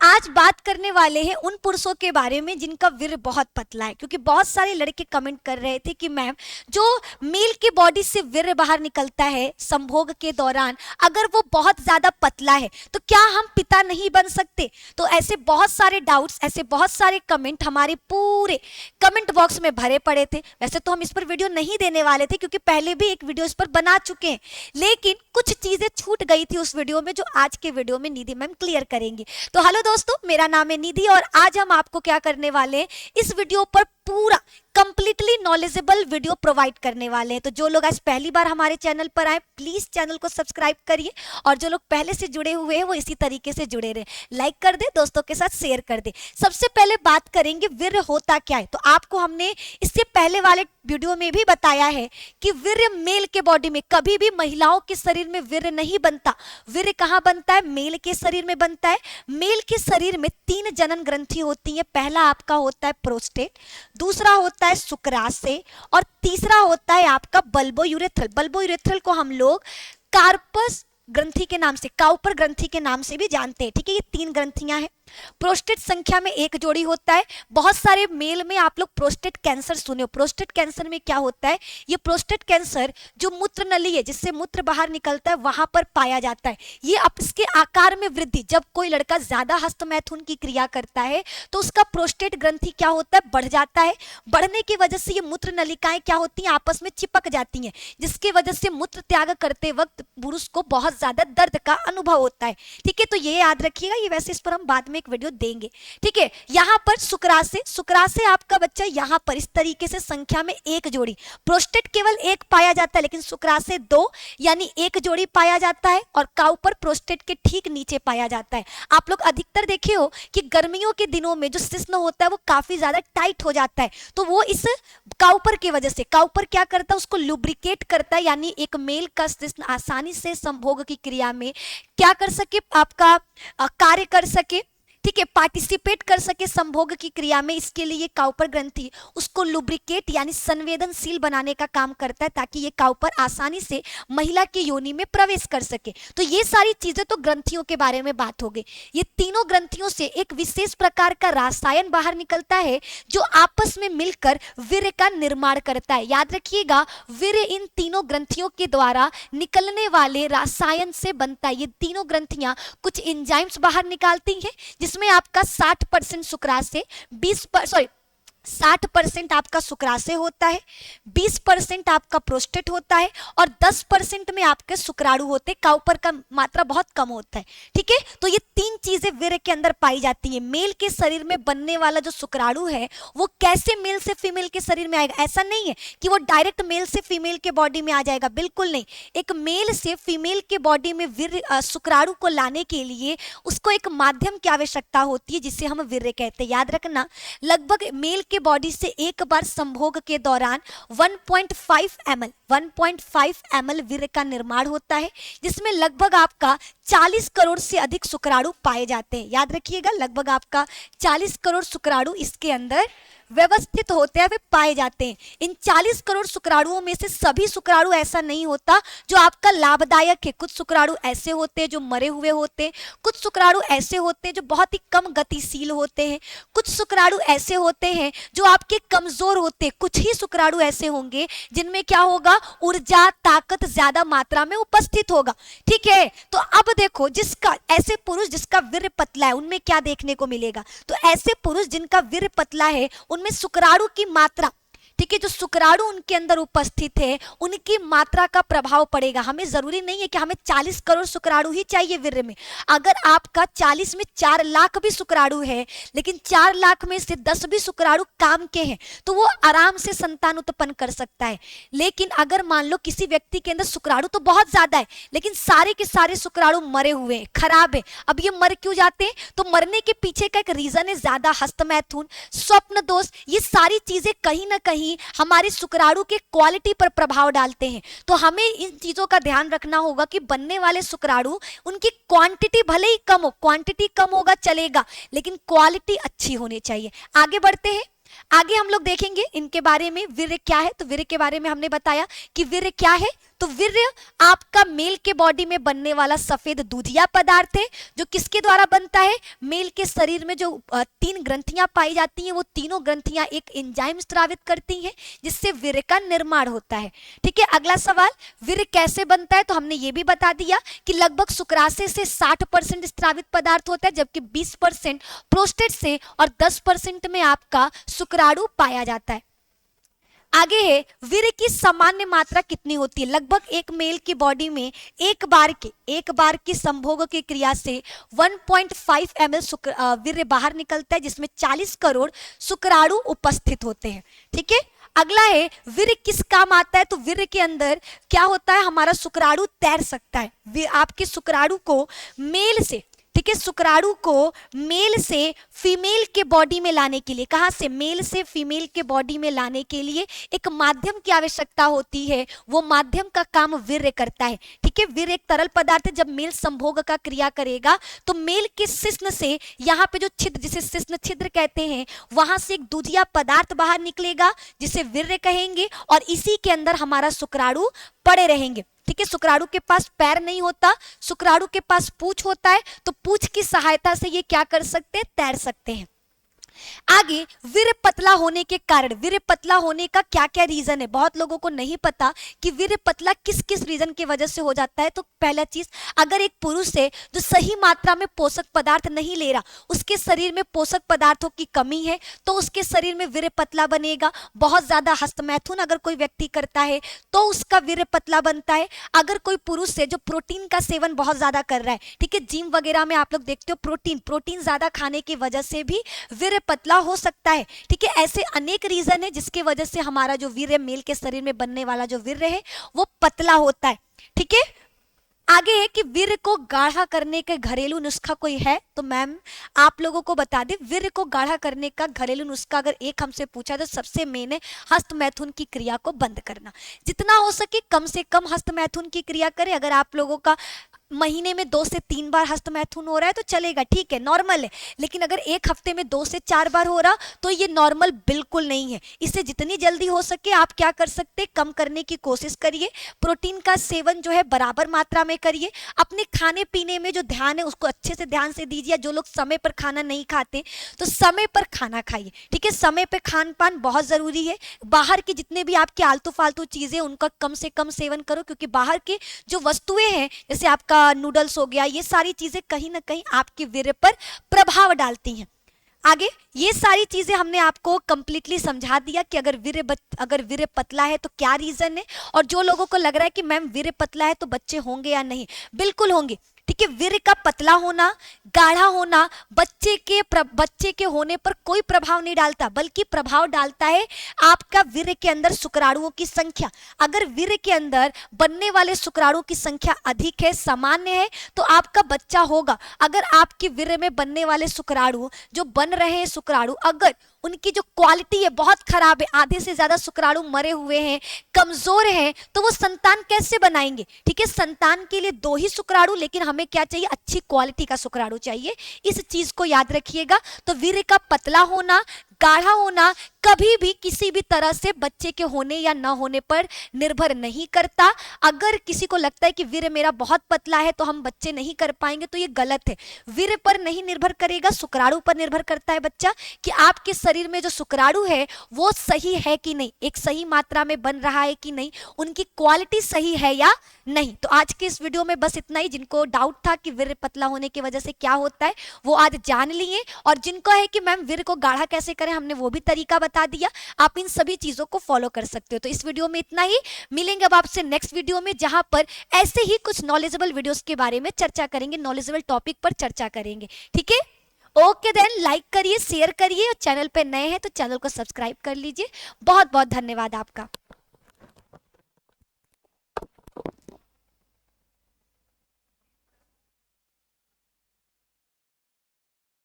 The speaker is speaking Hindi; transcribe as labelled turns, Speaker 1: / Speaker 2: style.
Speaker 1: आज बात करने वाले हैं उन पुरुषों के बारे में जिनका वीर्य बहुत पतला है, क्योंकि बहुत सारे लड़के कमेंट कर रहे थे कि मैम जो मेल की बॉडी से वीर्य बाहर निकलता है संभोग के दौरान, अगर वो बहुत ज्यादा पतला है तो क्या हम पिता नहीं बन सकते। तो ऐसे बहुत सारे डाउट्स, ऐसे बहुत सारे कमेंट हमारे पूरे कमेंट बॉक्स में भरे पड़े थे। वैसे तो हम इस पर वीडियो नहीं देने वाले थे क्योंकि पहले भी एक वीडियो इस पर बना चुके हैं, लेकिन कुछ चीजें छूट गई थी उस वीडियो में जो आज के वीडियो में निधि मैम क्लियर करेंगे। तो हेलो दोस्तों, मेरा नाम है निधि और आज हम आपको क्या करने वाले हैं, इस वीडियो पर पूरा कंप्लीटली नॉलेजेबल वीडियो प्रोवाइड करने वाले हैं। तो जो लोग आज पहली बार हमारे चैनल पर आए प्लीज चैनल को सब्सक्राइब करिए और जो लोग पहले से जुड़े हुए हैं वो इसी तरीके से जुड़े रहे, लाइक कर दे, दोस्तों के साथ शेयर कर दे। सबसे पहले बात करेंगे वीर्य होता क्या है। तो आपको हमने इससे पहले वाले वीडियो में भी बताया है कि वीर्य मेल के बॉडी में, कभी भी महिलाओं के शरीर में वीर्य नहीं बनता। वीर्य कहाँ बनता है? मेल के शरीर में बनता है। मेल के शरीर में 3 जनन ग्रंथि होती है। पहला आपका होता है प्रोस्टेट, दूसरा होता है शुक्राशय और तीसरा होता है आपका बल्बो यूरेथ्रल। बल्बो यूरेथ्रल को हम लोग कार्पस ग्रंथि के नाम से, काउपर ग्रंथि के नाम से भी जानते हैं। ठीक है, ये 3 ग्रंथियां हैं। प्रोस्टेट संख्या में 1 जोड़ी होता है। बहुत सारे मेल में आप लोग प्रोस्टेट कैंसर सुने हो। प्रोस्टेट कैंसर में क्या होता है? ये प्रोस्टेट कैंसर जो मूत्र नली है जिससे मूत्र बाहर निकलता है वहां पर पाया जाता है। ये अब इसके आकार में वृद्धि, जब कोई लड़का ज्यादा हस्तमैथुन की क्रिया करता है तो उसका प्रोस्टेट ग्रंथि क्या होता है? बढ़ जाता है। बढ़ने की वजह से ये मूत्र नलिकाएं क्या होती हैं? आपस में चिपक जाती हैं, जिसकी वजह से मूत्र त्याग करते वक्त पुरुष को बहुत ज्यादा दर्द का अनुभव होता है। ठीक है, तो ये याद रखिएगा। ये वैसे इस पर हम बाद में एक वीडियो देंगे। ठीक है, यहां पर शुक्राशय, शुक्राशय आपका बच्चा यहां पर इस तरीके से संख्या में 1 जोड़ी। प्रोस्टेट केवल 1 पाया जाता है लेकिन शुक्राशय 2 यानी 1 जोड़ी पाया जाता है और काउपर प्रोस्टेट के ठीक नीचे पाया जाता है। आप लोग अधिकतर देखे हो कि गर्मियों के दिनों में जो शिश्न होता है वो काफी ज्यादा टाइट हो जाता है, तो वो इस काउपर की वजह से, काउपर क्या करता है? उसको लुब्रिकेट करता है, यानी एक मेल का शिश्न आसानी से संभोग की क्रिया में क्या कर सके, आपका कार्य कर सके। ठीक है, पार्टिसिपेट कर सके संभोग की क्रिया में। इसके लिए ये काउपर ग्रंथि उसको लुब्रिकेट यानी संवेदनशील बनाने का काम करता है ताकि ये काउपर आसानी से महिला की योनि में प्रवेश कर सके। तो ये सारी चीजें तो ग्रंथियों के बारे में बात हो गई। ये तीनों ग्रंथियों से एक विशेष प्रकार का रसायन बाहर निकलता है जो आपस में मिलकर वीर्य का निर्माण करता है। याद रखिएगा, वीर्य इन तीनों ग्रंथियों के द्वारा निकलने वाले रसायन से बनता है। ये तीनों ग्रंथियां कुछ एंजाइम्स बाहर निकालती हैं जिसमें आपका 60% शुक्राशय, 60% आपका शुक्राशय होता है, 20% आपका प्रोस्टेट होता है और 10% में आपके शुक्राणु होते हैं। काउपर का मात्रा बहुत कम होता है। ठीक है, तो ये 3 चीजें वीर्य के अंदर पाई जाती है। मेल के शरीर में बनने वाला जो शुक्राणु है वो कैसे मेल से फीमेल के शरीर में आएगा? ऐसा नहीं है कि वो डायरेक्ट मेल से फीमेल के बॉडी में आ जाएगा, बिल्कुल नहीं। एक मेल से फीमेल के बॉडी में वीर्य शुक्राणु को लाने के लिए उसको एक माध्यम की आवश्यकता होती है जिसे हम वीर्य कहते हैं। याद रखना, लगभग मेल के बॉडी से एक बार संभोग के दौरान 1.5 ml वीर्य का निर्माण होता है, जिसमें लगभग आपका 40 करोड़ से अधिक शुक्राणु पाए जाते हैं। याद रखिएगा, लगभग आपका 40 करोड़ शुक्राणु इसके अंदर व्यवस्थित होते हैं, वे पाए जाते हैं। इन 40 करोड़ शुक्राणुओं में से सभी शुक्राणु ऐसा नहीं होता जो आपका लाभदायक है। कुछ शुक्राणु ऐसे होते हैं जो मरे हुए होते हैं, कुछ शुक्राणु ऐसे होते हैं जो बहुत ही कम गतिशील होते हैं, कुछ शुक्राणु ऐसे होते हैं जो आपके कमजोर होते हैं, कुछ ही शुक्राणु ऐसे होंगे जिनमें क्या होगा, ऊर्जा ताकत ज्यादा मात्रा में उपस्थित होगा। ठीक है, तो अब देखो, जिसका ऐसे पुरुष जिसका वीर्य पतला है उनमें क्या देखने को मिलेगा? तो ऐसे पुरुष जिनका वीर्य पतला है उनमें शुक्राणु की मात्रा, ठीक है, जो शुक्राणु उनके अंदर उपस्थित है उनकी मात्रा का प्रभाव पड़ेगा। हमें जरूरी नहीं है कि हमें 40 करोड़ शुक्राणु ही चाहिए वीर्य में। अगर आपका 40 में 4 लाख भी शुक्राणु है लेकिन 4 लाख में से 10 भी शुक्राणु काम के हैं तो वो आराम से संतान उत्पन्न कर सकता है। लेकिन अगर मान लो किसी व्यक्ति के अंदर शुक्राणु तो बहुत ज्यादा है लेकिन सारे के सारे शुक्राणु मरे हुए हैं, खराब है, अब ये मर क्यों जाते हैं? तो मरने के पीछे का एक रीजन है ज्यादा हस्तमैथुन, स्वप्न दोष। ये सारी चीजें कहीं ना कहीं हमारे शुक्राणु के क्वालिटी पर प्रभाव डालते हैं। तो हमें इन चीजों का ध्यान रखना होगा कि बनने वाले शुक्राणु उनकी क्वांटिटी भले ही कम हो, क्वांटिटी कम होगा चलेगा लेकिन क्वालिटी अच्छी होनी चाहिए। आगे बढ़ते हैं, आगे हम लोग देखेंगे इनके बारे में। वीर्य क्या है? तो वीर्य के बारे में हमने बताया कि वीर्य क्या है, तो वीर्य आपका मेल के बॉडी में बनने वाला सफेद दूधिया पदार्थ है, जो किसके द्वारा बनता है? मेल के शरीर में जो 3 ग्रंथियां पाई जाती हैं, वो तीनों ग्रंथियां एक एंजाइम स्रावित करती हैं, जिससे वीर्य का निर्माण होता है। ठीक है, अगला सवाल, वीर्य कैसे बनता है? तो हमने ये भी बता दिया कि लगभग शुक्राशय से 60% स्रावित पदार्थ होता है, जबकि 20% प्रोस्टेट से और 10% में आपका शुक्राणु पाया जाता है। आगे है, वीर्य की सामान्य मात्रा कितनी होती है? लगभग एक मेल की बॉडी में एक बार की संभोग की क्रिया से 1.5 ml वीर्य बाहर निकलता है, जिसमें 40 करोड़ शुक्राणु उपस्थित होते हैं। ठीक है, अगला है, वीर्य किस काम आता है? तो वीर्य के अंदर क्या होता है? हमारा शुक्राणु तैर सकता है। आपके शुक्राणु को मेल से, ठीक है, शुक्राणु को मेल से फीमेल के बॉडी में लाने के लिए, कहां से? मेल से फीमेल के बॉडी में लाने के लिए एक माध्यम की आवश्यकता होती है, वो माध्यम का काम वीर्य करता है। ठीक है, वीर्य एक तरल पदार्थ है। जब मेल संभोग का क्रिया करेगा तो मेल के शिश्न से, यहाँ पे जो छिद्र, जिसे शिश्न छिद्र कहते हैं, वहां से एक दूधिया पदार्थ बाहर निकलेगा, जिसे वीर्य कहेंगे, और इसी के अंदर हमारा शुक्राणु पड़े रहेंगे। ठीक है, शुक्राणु के पास पैर नहीं होता, शुक्राणु के पास पूंछ होता है, तो पूंछ की सहायता से ये क्या कर सकते हैं? तैर सकते हैं। आगे, वीर्य पतला होने के कारण, वीर्य पतला होने का क्या क्या रीजन है? बहुत लोगों को नहीं पता कि वीर्य पतला किस किस रीजन की वजह से हो जाता है। तो पहला चीज, अगर एक पुरुष है जो सही मात्रा में पोषक पदार्थ नहीं ले रहा, उसके शरीर में पोषक पदार्थों की कमी है, तो उसके शरीर में वीर्य पतला बनेगा। बहुत ज्यादा हस्तमैथुन अगर कोई व्यक्ति करता है तो उसका वीर्य पतला बनता है। अगर कोई पुरुष है जो प्रोटीन का सेवन बहुत ज्यादा कर रहा है, ठीक है, जिम वगैरह में आप लोग देखते हो प्रोटीन ज्यादा खाने की वजह से भी वीर्य पतला हो सकता है। ठीक है, ऐसे अनेक रीजन है जिसके वजह से हमारा जो वीर्य, मेल के शरीर में बनने वाला जो वीर्य है, वो पतला होता है। ठीक है, आगे है कि वीर्य को गाढ़ा करने का घरेलू नुस्खा कोई है? तो मैम आप लोगों को बता दें, वीर्य को गाढ़ा करने का घरेलू नुस्खा अगर एक हमसे पूछा तो सबसे मेन है हस्तमैथुन की क्रिया को बंद करना। जितना हो सके कम से कम हस्तमैथुन की क्रिया करें। अगर आप लोगों का महीने में 2 से 3 बार हस्तमैथुन हो रहा है तो चलेगा, ठीक है, नॉर्मल है। लेकिन अगर एक हफ्ते में 2 से 4 बार हो रहा तो ये नॉर्मल बिल्कुल नहीं है। इसे जितनी जल्दी हो सके आप क्या कर सकते, कम करने की कोशिश करिए। प्रोटीन का सेवन जो है बराबर मात्रा में करिए। अपने खाने पीने में जो ध्यान है उसको अच्छे से ध्यान से दीजिए। जो लोग समय पर खाना नहीं खाते तो समय पर खाना खाइए। ठीक है, समय पर खान पान बहुत जरूरी है। बाहर की जितने भी आपके आलतू फालतू चीजें उनका कम से कम सेवन करो, क्योंकि बाहर के जो वस्तुएं हैं, जैसे आपका नूडल्स हो गया, ये सारी चीजें कहीं ना कहीं आपके वीर्य पर प्रभाव डालती हैं। आगे, ये सारी चीजें हमने आपको कंप्लीटली समझा दिया कि अगर वीर्य पतला है तो क्या रीजन है। और जो लोगों को लग रहा है कि मैम वीर्य पतला है तो बच्चे होंगे या नहीं, बिल्कुल होंगे। ठीक है, वीर्य का पतला होना, गाढ़ा होना बच्चे के होने पर कोई प्रभाव नहीं डालता, बल्कि प्रभाव डालता है आपका वीर्य के अंदर शुक्राणुओं की संख्या। अगर वीर्य के अंदर बनने वाले शुक्राणुओं की संख्या अधिक है, सामान्य है, तो आपका बच्चा होगा। अगर आपके वीर्य में बनने वाले शुक्राणु जो बन रहे हैं, शुक्राणु अगर उनकी जो क्वालिटी है बहुत खराब है, आधे से ज्यादा शुक्राणु मरे हुए हैं, कमजोर हैं, तो वो संतान कैसे बनाएंगे? ठीक है, संतान के लिए 2 ही शुक्राणु, लेकिन हमें क्या चाहिए? अच्छी क्वालिटी का शुक्राणु चाहिए। इस चीज को याद रखिएगा। तो वीर्य का पतला होना, गाढ़ा होना कभी भी किसी भी तरह से बच्चे के होने या न होने पर निर्भर नहीं करता। अगर किसी को लगता है कि वीर्य मेरा बहुत पतला है तो हम बच्चे नहीं कर पाएंगे, तो ये गलत है। वीर्य पर नहीं निर्भर करेगा, शुक्राणु पर निर्भर करता है बच्चा, कि आपके शरीर में जो शुक्राणु है वो सही है कि नहीं, एक सही मात्रा में बन रहा है कि नहीं, उनकी क्वालिटी सही है या नहीं। तो आज के इस वीडियो में बस इतना ही। जिनको डाउट था कि वीर्य पतला होने की वजह से क्या होता है, वो आज जान लिए। और जिनको है कि मैम वीर्य को गाढ़ा कैसे करें, हमने वो भी तरीका बता दिया। आप इन सभी चीजों को फॉलो कर सकते हो। तो इस वीडियो में इतना ही। मिलेंगे अब आपसे नेक्स्ट वीडियो में, जहां पर ऐसे ही कुछ नॉलेजेबल वीडियोस के बारे में चर्चा करेंगे, नॉलेजेबल टॉपिक पर चर्चा करेंगे। ठीक है, ओके देन, लाइक करिए, शेयर करिए, और चैनल पे नए हैं तो चैनल को सब्सक्राइब कर लीजिए। बहुत बहुत धन्यवाद आपका।